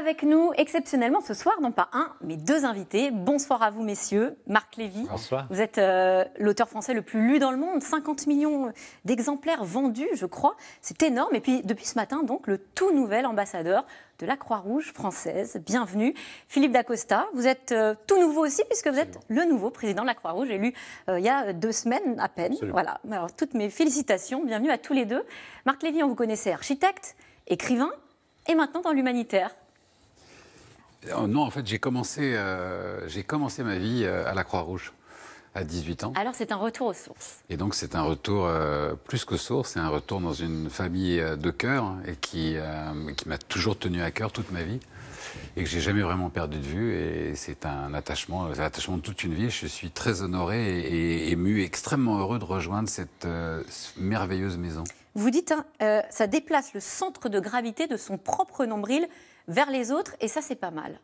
Avec nous, exceptionnellement ce soir, non pas un, mais deux invités. Bonsoir à vous, messieurs. Marc Lévy, bonsoir. Vous êtes l'auteur français le plus lu dans le monde. 50 millions d'exemplaires vendus, je crois. C'est énorme. Et puis, depuis ce matin, donc, le tout nouvel ambassadeur de la Croix-Rouge française. Bienvenue. Philippe Dacosta, vous êtes tout nouveau aussi, puisque vous êtes le nouveau président de la Croix-Rouge, élu il y a 2 semaines à peine. Absolument. Voilà. Alors, toutes mes félicitations. Bienvenue à tous les deux. Marc Lévy, on vous connaissait architecte, écrivain, et maintenant dans l'humanitaire. Non, en fait, j'ai commencé ma vie à la Croix-Rouge, à 18 ans. Alors, c'est un retour aux sources. Et donc, c'est un retour plus qu'aux sources, c'est un retour dans une famille de cœur et qui m'a toujours tenu à cœur toute ma vie et que j'ai jamais vraiment perdu de vue. Et c'est l'attachement de toute une vie. Je suis très honoré et ému, extrêmement heureux de rejoindre cette merveilleuse maison. Vous dites, ça déplace le centre de gravité de son propre nombril vers les autres, et ça, c'est pas mal.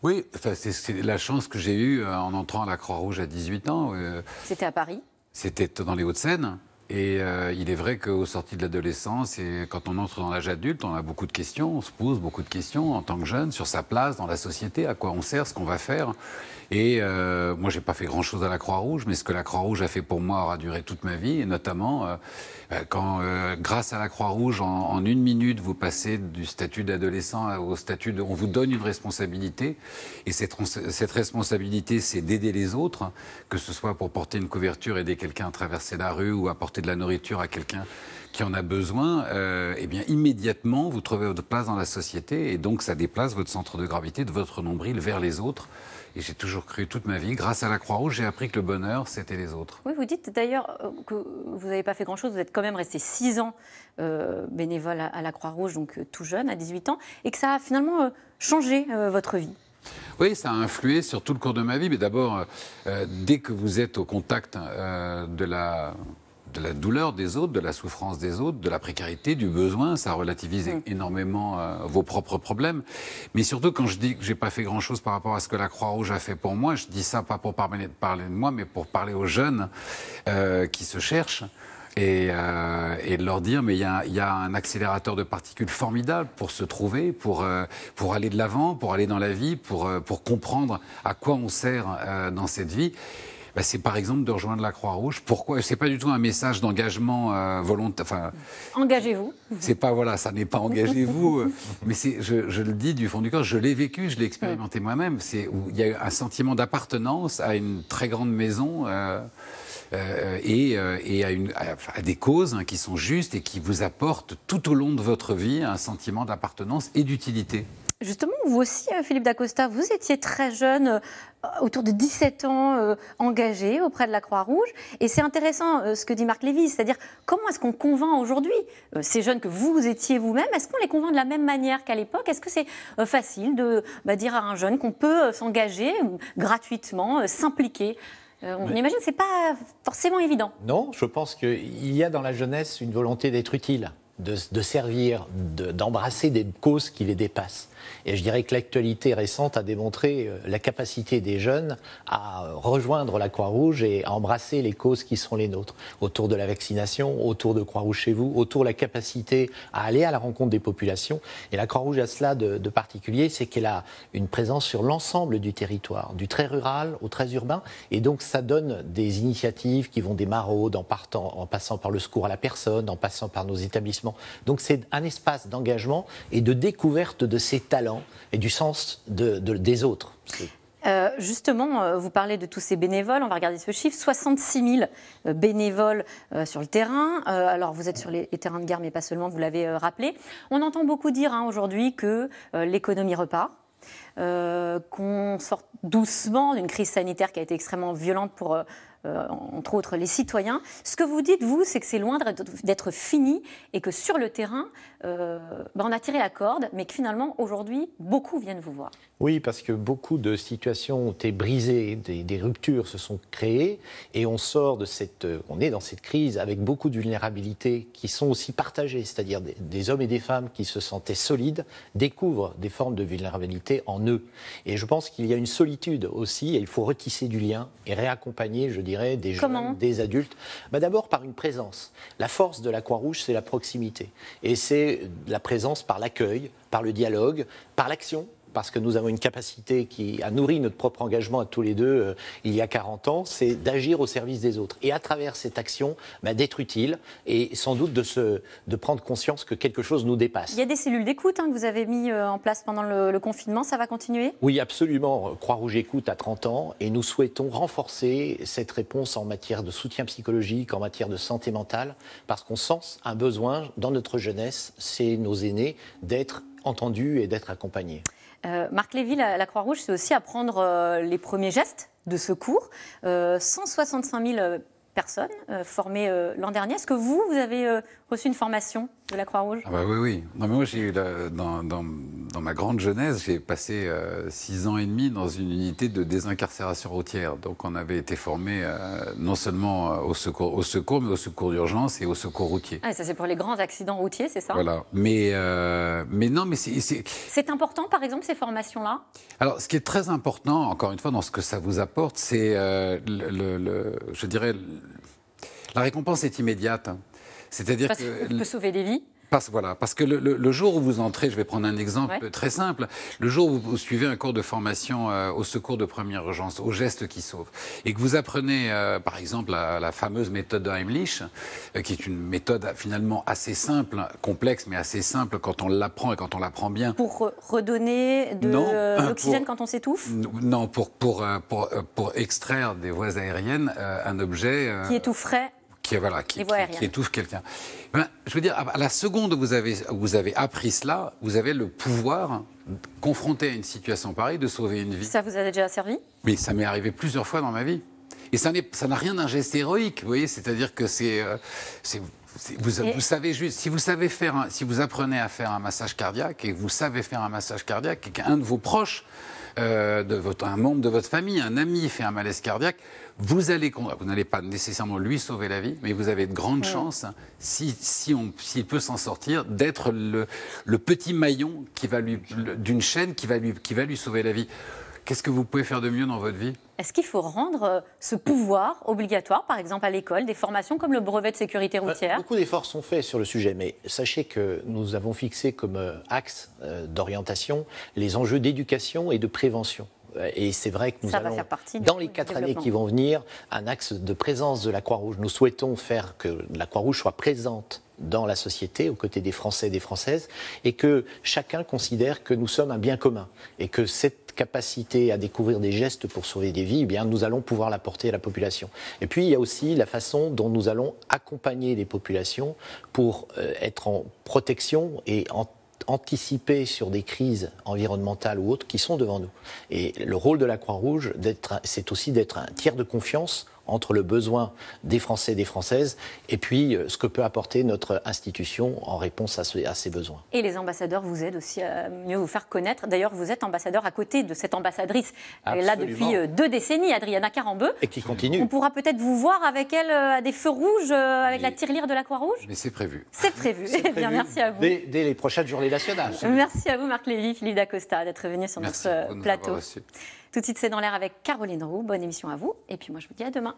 Oui, enfin, c'est la chance que j'ai eue en entrant à la Croix-Rouge à 18 ans. C'était à Paris. C'était dans les Hauts-de-Seine. Et il est vrai qu'au sorti de l'adolescence et quand on entre dans l'âge adulte, on a beaucoup de questions, on se pose beaucoup de questions en tant que jeune sur sa place dans la société, à quoi on sert, ce qu'on va faire. Et moi, j'ai pas fait grand-chose à la Croix-Rouge, mais ce que la Croix-Rouge a fait pour moi aura duré toute ma vie. Et notamment, quand, grâce à la Croix-Rouge, en 1 minute, vous passez du statut d'adolescent au statut de... On vous donne une responsabilité. Et cette responsabilité, c'est d'aider les autres, que ce soit pour porter une couverture, aider quelqu'un à traverser la rue ou apporter de la nourriture à quelqu'un qui en a besoin, eh bien immédiatement vous trouvez votre place dans la société et donc ça déplace votre centre de gravité de votre nombril vers les autres. Et j'ai toujours cru toute ma vie, grâce à la Croix-Rouge, j'ai appris que le bonheur, c'était les autres. Oui, vous dites d'ailleurs que vous n'avez pas fait grand-chose, vous êtes quand même resté 6 ans bénévole à la Croix-Rouge, donc tout jeune, à 18 ans, et que ça a finalement changé votre vie. Oui, ça a influé sur tout le cours de ma vie, mais d'abord, dès que vous êtes au contact de la douleur des autres, de la souffrance des autres, de la précarité, du besoin, ça relativise énormément vos propres problèmes. Mais surtout, quand je dis que j'ai pas fait grand-chose par rapport à ce que la Croix-Rouge a fait pour moi, je dis ça pas pour parler de moi, mais pour parler aux jeunes qui se cherchent. Et de leur dire, mais il y a un accélérateur de particules formidable pour se trouver, pour aller de l'avant, pour aller dans la vie, pour comprendre à quoi on sert dans cette vie. Ben, c'est par exemple de rejoindre la Croix-Rouge. Pourquoi ? C'est pas du tout un message d'engagement volontaire. Enfin, engagez-vous. C'est pas, voilà, ça n'est pas engagez-vous. Mais je le dis du fond du cœur, je l'ai vécu, je l'ai expérimenté moi-même. C'est où il y a eu un sentiment d'appartenance à une très grande maison. Et à des causes qui sont justes et qui vous apportent tout au long de votre vie un sentiment d'appartenance et d'utilité. Justement, vous aussi, Philippe Dacosta, vous étiez très jeune, autour de 17 ans, engagé auprès de la Croix-Rouge. Et c'est intéressant ce que dit Marc Lévy, c'est-à-dire comment est-ce qu'on convainc aujourd'hui ces jeunes que vous étiez vous-même? Est-ce qu'on les convainc de la même manière qu'à l'époque? Est-ce que c'est facile de dire à un jeune qu'on peut s'engager gratuitement, s'impliquer? On imagine que ce n'est pas forcément évident. Non, je pense qu'il y a dans la jeunesse une volonté d'être utile, de servir, d'embrasser des causes qui les dépassent. Et je dirais que l'actualité récente a démontré la capacité des jeunes à rejoindre la Croix-Rouge et à embrasser les causes qui sont les nôtres, autour de la vaccination, autour de Croix-Rouge chez vous, autour de la capacité à aller à la rencontre des populations. Et la Croix-Rouge a cela de particulier, c'est qu'elle a une présence sur l'ensemble du territoire, du très rural au très urbain. Et donc ça donne des initiatives qui vont des maraudes en passant par le secours à la personne, en passant par nos établissements. Donc c'est un espace d'engagement et de découverte de ces talents et du sens des autres. Justement, vous parlez de tous ces bénévoles, on va regarder ce chiffre, 66 000 bénévoles sur le terrain. Alors vous êtes sur les terrains de guerre, mais pas seulement, vous l'avez rappelé. On entend beaucoup dire aujourd'hui que l'économie repart, qu'on sort doucement d'une crise sanitaire qui a été extrêmement violente pour... entre autres les citoyens. Ce que vous dites, vous, c'est que c'est loin d'être fini et que sur le terrain, on a tiré la corde, mais que finalement, aujourd'hui, beaucoup viennent vous voir. Oui, parce que beaucoup de situations ont été brisées, des ruptures se sont créées et on sort de on est dans cette crise avec beaucoup de vulnérabilités qui sont aussi partagées, c'est-à-dire des hommes et des femmes qui se sentaient solides découvrent des formes de vulnérabilité en eux. Et je pense qu'il y a une solitude aussi et il faut retisser du lien et réaccompagner, je dirais, des jeunes, des adultes. D'abord par une présence. La force de la Croix-Rouge, c'est la proximité. Et c'est la présence par l'accueil, par le dialogue, par l'action. Parce que nous avons une capacité qui a nourri notre propre engagement à tous les deux il y a 40 ans, c'est d'agir au service des autres. Et à travers cette action, d'être utile et sans doute de prendre conscience que quelque chose nous dépasse. Il y a des cellules d'écoute que vous avez mis en place pendant le confinement, ça va continuer ? Oui, absolument. Croix-Rouge Écoute à 30 ans et nous souhaitons renforcer cette réponse en matière de soutien psychologique, en matière de santé mentale, parce qu'on sent un besoin dans notre jeunesse, c'est nos aînés, d'être entendus et d'être accompagnés. Marc Lévy, la Croix-Rouge, c'est aussi apprendre les premiers gestes de secours. 165 000 personnes formées l'an dernier. Est-ce que vous avez reçu une formation de la Croix-Rouge ? Oui. Non, mais moi, j'ai eu dans ma grande jeunesse, j'ai passé 6 ans et demi dans une unité de désincarcération routière. Donc, on avait été formés non seulement au secours, mais au secours d'urgence et au secours routier. Ah, ça, c'est pour les grands accidents routiers, c'est ça ? Voilà. Mais non, mais c'est important, par exemple, ces formations-là ? Alors, ce qui est très important, encore une fois, dans ce que ça vous apporte, c'est, je dirais, la récompense est immédiate. C'est-à-dire qu'on peut sauver des vies. Parce que le jour où vous entrez, je vais prendre un exemple très simple, le jour où vous suivez un cours de formation au secours de première urgence, aux gestes qui sauvent, et que vous apprenez par exemple la fameuse méthode de Heimlich, qui est une méthode finalement assez simple, mais assez simple quand on l'apprend et quand on l'apprend bien. Pour redonner de l'oxygène quand on s'étouffe ? Non, pour extraire des voies aériennes un objet... qui étoufferait qui étouffe quelqu'un. Je veux dire, à la seconde où vous avez appris cela, vous avez le pouvoir, confronté à une situation pareille, de sauver une vie. Ça vous a déjà servi ? Oui, ça m'est arrivé plusieurs fois dans ma vie. Et ça n'a rien d'un geste héroïque, vous voyez, c'est-à-dire que vous savez juste, si vous apprenez à faire un massage cardiaque et que vous savez faire un massage cardiaque et qu'un de vos proches, un membre de votre famille, un ami fait un malaise cardiaque, vous n'allez pas nécessairement lui sauver la vie, mais vous avez de grandes chances, s'il peut s'en sortir, d'être le petit maillon d'une chaîne qui va lui sauver la vie. Qu'est-ce que vous pouvez faire de mieux dans votre vie ? Est-ce qu'il faut rendre ce pouvoir obligatoire, par exemple à l'école, des formations comme le brevet de sécurité routière ? Beaucoup d'efforts sont faits sur le sujet, mais sachez que nous avons fixé comme axe d'orientation les enjeux d'éducation et de prévention. Et c'est vrai que nous allons, dans les 4 années qui vont venir, un axe de présence de la Croix-Rouge. Nous souhaitons faire que la Croix-Rouge soit présente dans la société, aux côtés des Français et des Françaises, et que chacun considère que nous sommes un bien commun, et que cette capacité à découvrir des gestes pour sauver des vies, eh bien, nous allons pouvoir l'apporter à la population. Et puis, il y a aussi la façon dont nous allons accompagner les populations pour être en protection et anticiper sur des crises environnementales ou autres qui sont devant nous. Et le rôle de la Croix-Rouge, c'est aussi d'être un tiers de confiance entre le besoin des Français et des Françaises et puis ce que peut apporter notre institution en réponse à ces besoins. Et les ambassadeurs vous aident aussi à mieux vous faire connaître. D'ailleurs, vous êtes ambassadeur à côté de cette ambassadrice là depuis 2 décennies, Adriana Carambeu. Et qui continue. On pourra peut-être vous voir avec elle à des feux rouges avec la tirelire de la Croix-Rouge. Mais c'est prévu. C'est prévu. Eh bien, merci à vous. Dès les prochaines journées nationales. Merci à vous, Marc Lévy, Philippe Dacosta, d'être venu sur notre plateau. Tout de suite, c'est dans l'air avec Caroline Roux. Bonne émission à vous. Et puis moi, je vous dis à demain.